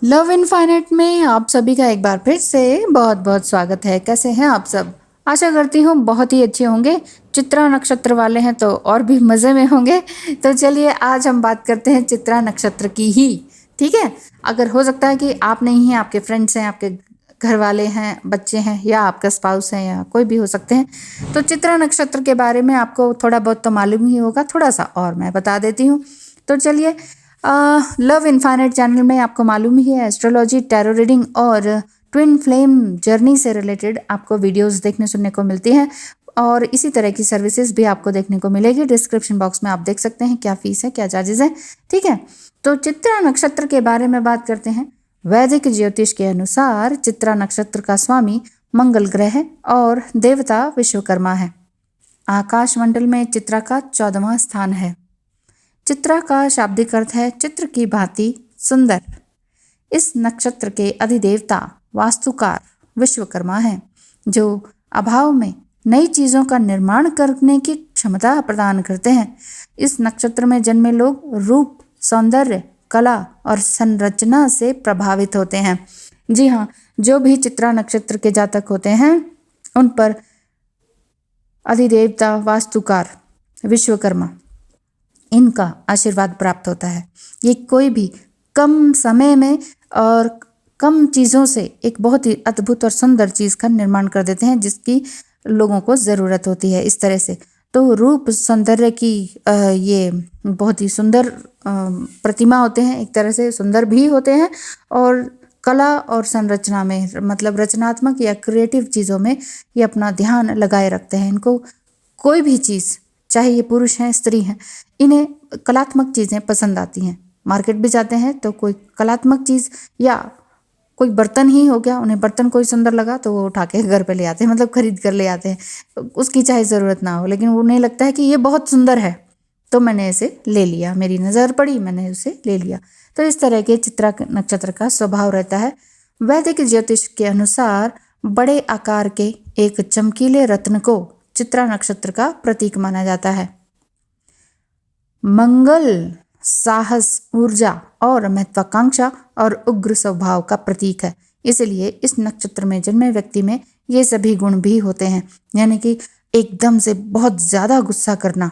Love infinite में आप सभी का एक बार फिर से बहुत बहुत स्वागत है। कैसे हैं आप सब? आशा करती हूँ बहुत ही अच्छे होंगे। चित्रा नक्षत्र वाले हैं तो और भी मज़े में होंगे। तो चलिए आज हम बात करते हैं चित्रा नक्षत्र की ही। ठीक है, अगर हो सकता है कि आप नहीं हैं, आपके फ्रेंड्स हैं, आपके घर वाले हैं, बच्चे हैं, या आपका स्पाउस है, या कोई भी हो सकते हैं, तो चित्रा नक्षत्र के बारे में आपको थोड़ा बहुत तो मालूम ही होगा। थोड़ा सा और मैं बता देती हूँ। तो चलिए, लव इनफाइनाइट चैनल में आपको मालूम ही है, एस्ट्रोलॉजी, टैरो रीडिंग और ट्विन फ्लेम जर्नी से रिलेटेड आपको वीडियोस देखने सुनने को मिलती हैं, और इसी तरह की सर्विसेज भी आपको देखने को मिलेगी। डिस्क्रिप्शन बॉक्स में आप देख सकते हैं क्या फीस है, क्या चार्जेस है। ठीक है, तो चित्रा नक्षत्र के बारे में बात करते हैं। वैदिक ज्योतिष के अनुसार चित्रा नक्षत्र का स्वामी मंगल ग्रह है और देवता विश्वकर्मा है। आकाश मंडल में चित्रा का 14वां स्थान है। चित्रा का शाब्दिक अर्थ है चित्र की भांति सुंदर। इस नक्षत्र के अधिदेवता वास्तुकार विश्वकर्मा हैं, जो अभाव में नई चीजों का निर्माण करने की क्षमता प्रदान करते हैं। इस नक्षत्र में जन्मे लोग रूप, सौंदर्य, कला और संरचना से प्रभावित होते हैं। जी हाँ, जो भी चित्रा नक्षत्र के जातक होते हैं उन पर अधिदेवता वास्तुकार विश्वकर्मा, इनका आशीर्वाद प्राप्त होता है। ये कोई भी कम समय में और कम चीज़ों से एक बहुत ही अद्भुत और सुंदर चीज़ का निर्माण कर देते हैं, जिसकी लोगों को ज़रूरत होती है। इस तरह से तो रूप सौंदर्य की ये बहुत ही सुंदर प्रतिमा होते हैं, एक तरह से सुंदर भी होते हैं, और कला और संरचना में, मतलब रचनात्मक या क्रिएटिव चीज़ों में ये अपना ध्यान लगाए रखते हैं। इनको कोई भी चीज़, चाहे ये पुरुष हैं, स्त्री हैं, इन्हें कलात्मक चीज़ें पसंद आती हैं। मार्केट भी जाते हैं तो कोई कलात्मक चीज़ या कोई बर्तन ही हो गया, उन्हें बर्तन कोई सुंदर लगा तो वो उठा के घर पे ले आते हैं, मतलब खरीद कर ले आते हैं। उसकी चाहे ज़रूरत ना हो, लेकिन उन्हें लगता है कि ये बहुत सुंदर है तो मैंने इसे ले लिया, मेरी नज़र पड़ी, मैंने उसे ले लिया। तो इस तरह के चित्रा नक्षत्र का स्वभाव रहता है। वैदिक ज्योतिष के अनुसार बड़े आकार के एक चमकीले रत्न को चित्रा नक्षत्र का प्रतीक माना जाता है। मंगल साहस, ऊर्जा और महत्वाकांक्षा और उग्र स्वभाव का प्रतीक है। इसलिए इस नक्षत्र में जन्मे व्यक्ति में ये सभी गुण भी होते हैं, यानी कि एकदम से बहुत ज़्यादा गुस्सा करना,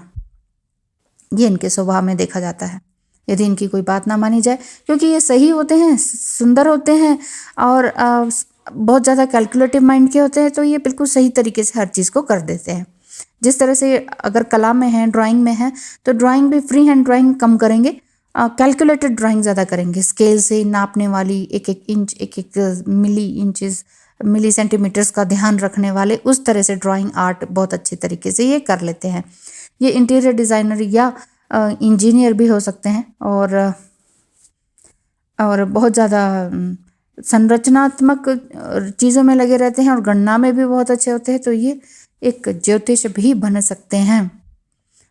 ये इनके स्वभाव में देखा जाता है यदि इनकी कोई बात ना मानी जाए, क्योंकि ये सही होते हैं, सुंदर होते हैं और बहुत ज़्यादा कैलकुलेटिव माइंड के होते हैं। तो ये बिल्कुल सही तरीके से हर चीज़ को कर देते हैं। जिस तरह से अगर कला में है, ड्राइंग में है, तो ड्राइंग भी फ्री हैंड ड्राइंग कम करेंगे, कैलकुलेटेड ड्राइंग ज़्यादा करेंगे। स्केल से नापने वाली, एक एक इंच, एक एक मिली इंचेस, मिली सेंटीमीटर्स का ध्यान रखने वाले, उस तरह से ड्राइंग आर्ट बहुत अच्छे तरीके से ये कर लेते हैं। ये इंटीरियर डिज़ाइनर या इंजीनियर भी हो सकते हैं, और बहुत ज़्यादा संरचनात्मक चीज़ों में लगे रहते हैं और गणना में भी बहुत अच्छे होते हैं। तो ये एक ज्योतिष भी बन सकते हैं।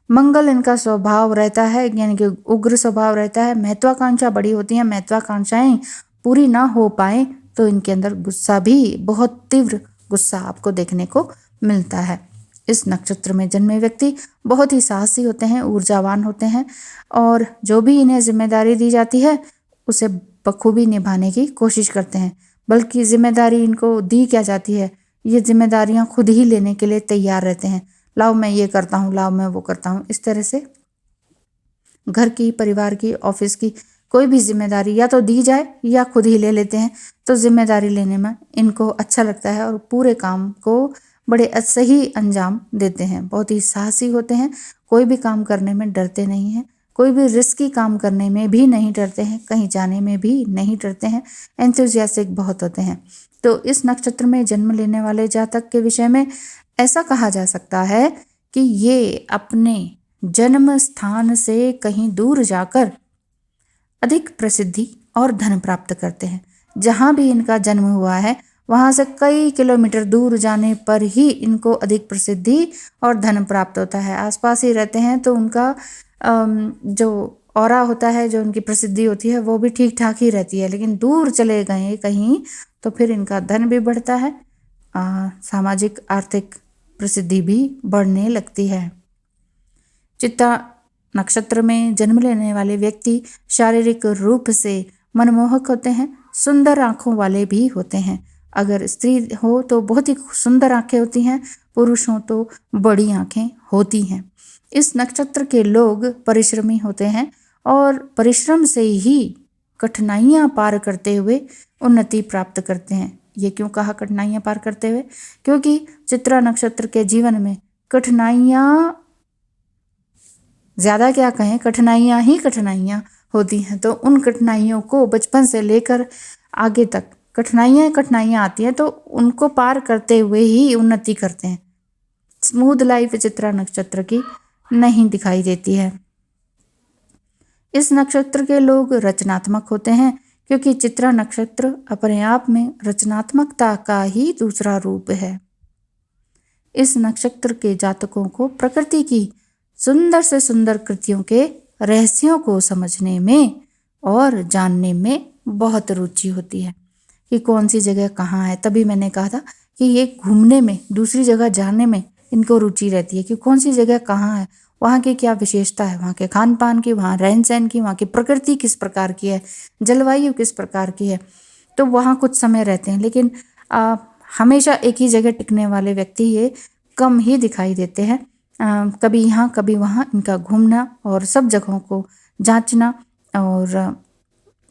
मंगल इनका स्वभाव रहता है, यानी कि उग्र स्वभाव रहता है। महत्वाकांक्षा बड़ी होती है, महत्वाकांक्षाएं पूरी ना हो पाए तो इनके अंदर गुस्सा भी, बहुत तीव्र गुस्सा आपको देखने को मिलता है। इस नक्षत्र में जन्मे व्यक्ति बहुत ही साहसी होते हैं, ऊर्जावान होते हैं, और जो भी इन्हें जिम्मेदारी दी जाती है उसे बखूबी निभाने की कोशिश करते हैं। बल्कि जिम्मेदारी इनको दी क्या जाती है, ये जिम्मेदारियां खुद ही लेने के लिए तैयार रहते हैं। लाओ मैं ये करता हूँ, लाओ मैं वो करता हूँ। इस तरह से घर की, परिवार की, ऑफिस की कोई भी जिम्मेदारी या तो दी जाए या खुद ही ले लेते हैं। तो जिम्मेदारी लेने में इनको अच्छा लगता है और पूरे काम को बड़े सही अंजाम देते हैं। बहुत ही साहसी होते हैं, कोई भी काम करने में डरते नहीं हैं, कोई भी रिस्की काम करने में भी नहीं डरते हैं, कहीं जाने में भी नहीं डरते हैं। एंथुजियास्टिक बहुत होते हैं। तो इस नक्षत्र में जन्म लेने वाले जातक के विषय में ऐसा कहा जा सकता है कि ये अपने जन्म स्थान से कहीं दूर जाकर अधिक प्रसिद्धि और धन प्राप्त करते हैं। जहाँ भी इनका जन्म हुआ है वहाँ से कई किलोमीटर दूर जाने पर ही इनको अधिक प्रसिद्धि और धन प्राप्त होता है। आसपास ही रहते हैं तो उनका जो ऑरा होता है, जो उनकी प्रसिद्धि होती है, वो भी ठीक ठाक ही रहती है। लेकिन दूर चले गए कहीं तो फिर इनका धन भी बढ़ता है, सामाजिक आर्थिक प्रसिद्धि भी बढ़ने लगती है। चित्ता नक्षत्र में जन्म लेने वाले व्यक्ति शारीरिक रूप से मनमोहक होते हैं, सुंदर आँखों वाले भी होते हैं। अगर स्त्री हो तो बहुत ही सुंदर आँखें होती हैं, पुरुष हो तो बड़ी आँखें होती हैं। इस नक्षत्र के लोग परिश्रमी होते हैं और परिश्रम से ही कठिनाइयाँ पार करते हुए उन्नति प्राप्त करते हैं। ये क्यों कहा कठिनाइयाँ पार करते हुए? क्योंकि चित्रा नक्षत्र के जीवन में कठिनाइयाँ, ज़्यादा क्या कहें, कठिनाइयाँ ही कठिनाइयाँ होती हैं। तो उन कठिनाइयों को बचपन से लेकर आगे तक कठिनाइयाँ आती हैं, तो उनको पार करते हुए ही उन्नति करते हैं। स्मूथ लाइफ चित्रा नक्षत्र की नहीं दिखाई देती है। इस नक्षत्र के लोग रचनात्मक होते हैं, क्योंकि चित्रा नक्षत्र अपने आप में रचनात्मकता का ही दूसरा रूप है। इस नक्षत्र के जातकों को प्रकृति की सुंदर से सुंदर कृतियों के रहस्यों को समझने में और जानने में बहुत रुचि होती है कि कौन सी जगह कहाँ है। तभी मैंने कहा था कि ये घूमने में, दूसरी जगह जाने में इनको रुचि रहती है कि कौन सी जगह कहाँ है, वहाँ की क्या विशेषता है, वहाँ के खान पान की, वहाँ रहन सहन की, वहाँ की प्रकृति किस प्रकार की है, जलवायु किस प्रकार की है। तो वहाँ कुछ समय रहते हैं, लेकिन हमेशा एक ही जगह टिकने वाले व्यक्ति ये कम ही दिखाई देते हैं। कभी यहाँ कभी वहाँ इनका घूमना और सब जगहों को जांचना और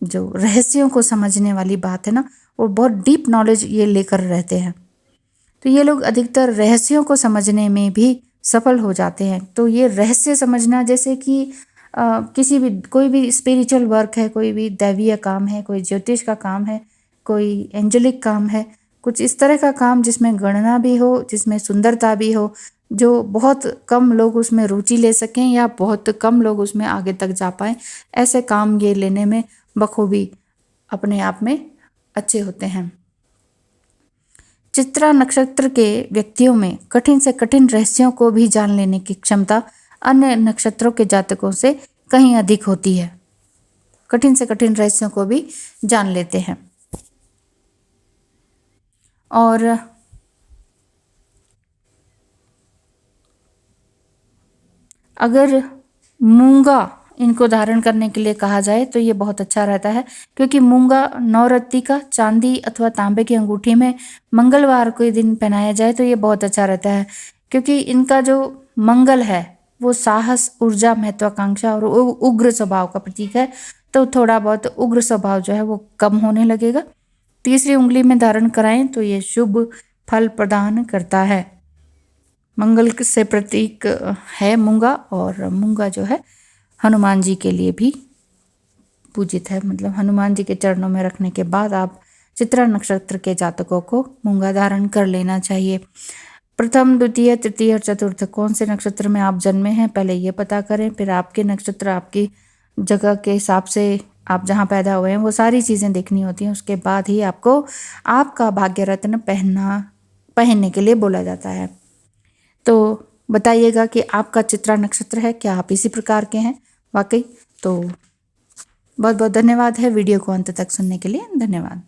जो रहस्यों को समझने वाली बात है ना, वो बहुत डीप नॉलेज ये लेकर रहते हैं। तो ये लोग अधिकतर रहस्यों को समझने में भी सफल हो जाते हैं। तो ये रहस्य समझना, जैसे कि किसी भी, कोई भी स्पिरिचुअल वर्क है, कोई भी दैवीय काम है, कोई ज्योतिष का काम है, कोई एंजेलिक काम है, कुछ इस तरह का काम जिसमें गणना भी हो, जिसमें सुंदरता भी हो, जो बहुत कम लोग उसमें रुचि ले सकें या बहुत कम लोग उसमें आगे तक जा पाएं, ऐसे काम ये लेने में बखूबी अपने आप में अच्छे होते हैं। चित्रा नक्षत्र के व्यक्तियों में कठिन से कठिन रहस्यों को भी जान लेने की क्षमता अन्य नक्षत्रों के जातकों से कहीं अधिक होती है। कठिन से कठिन रहस्यों को भी जान लेते हैं। और अगर मूंगा इनको धारण करने के लिए कहा जाए तो ये बहुत अच्छा रहता है, क्योंकि मूंगा नवरत्तिका चांदी अथवा तांबे की अंगूठी में मंगलवार के दिन पहनाया जाए तो ये बहुत अच्छा रहता है, क्योंकि इनका जो मंगल है वो साहस, ऊर्जा, महत्वाकांक्षा और उग्र स्वभाव का प्रतीक है। तो थोड़ा बहुत उग्र स्वभाव जो है वो कम होने लगेगा। तीसरी उंगली में धारण कराएं तो ये शुभ फल प्रदान करता है। मंगल से प्रतीक है मूंगा, और मूंगा जो है हनुमान जी के लिए भी पूजित है। मतलब हनुमान जी के चरणों में रखने के बाद आप चित्रा नक्षत्र के जातकों को मूंगा धारण कर लेना चाहिए। प्रथम, द्वितीय, तृतीय और चतुर्थ कौन से नक्षत्र में आप जन्मे हैं पहले ये पता करें। फिर आपके नक्षत्र, आपकी जगह के हिसाब से आप जहाँ पैदा हुए हैं वो सारी चीज़ें देखनी होती हैं। उसके बाद ही आपको आपका भाग्य रत्न पहनने के लिए बोला जाता है। तो बताइएगा कि आपका चित्रा नक्षत्र है, क्या आप इसी प्रकार के हैं वाकई? तो बहुत बहुत धन्यवाद है वीडियो को अंत तक सुनने के लिए। धन्यवाद।